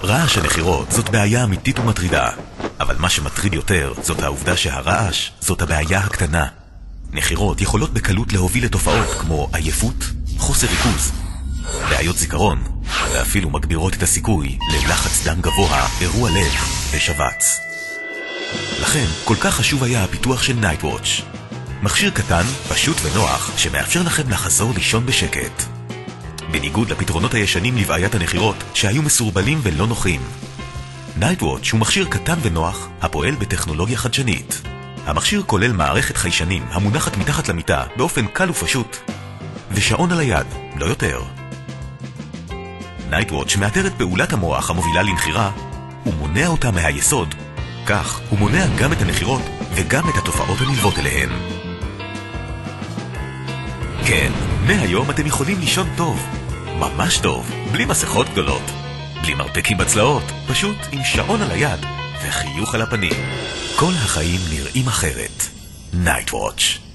רעש הנחירות זאת בעיה אמיתית ומטרידה, אבל מה שמטריד יותר זאת העובדה שהרעש זאת הבעיה הקטנה. נחירות יכולות בקלות להוביל לתופעות כמו עייפות, חוסר ריכוז, בעיות זיכרון, ואפילו מגבירות את הסיכוי ללחץ דם גבוה, אירוע לב ושבץ. לכן כל כך חשוב היה הפיתוח של Nightwatch. מכשיר קטן, פשוט ונוח, שמאפשר לכם לחזור לישון בשקט. בניגוד לפתרונות הישנים לבעיית הנחירות שהיו מסורבלים ולא נוחים. Nightwatch הוא מכשיר קטן ונוח הפועל בטכנולוגיה חדשנית. המכשיר כולל מערכת חיישנים המונחת מתחת למיטה באופן קל ופשוט, ושעון על היד, לא יותר. Nightwatch מאתר את פעולת המוח המובילה לנחירה ומונע אותה מהיסוד, כך הוא מונע גם את הנחירות וגם את התופעות הנלוות אליהן. כן, מהיום אתם יכולים לישון טוב, ממש טוב, בלי מסכות גדולות, בלי מרפקים בצלעות, פשוט עם שעון על היד וחיוך על הפנים. כל החיים נראים אחרת. Nightwatch.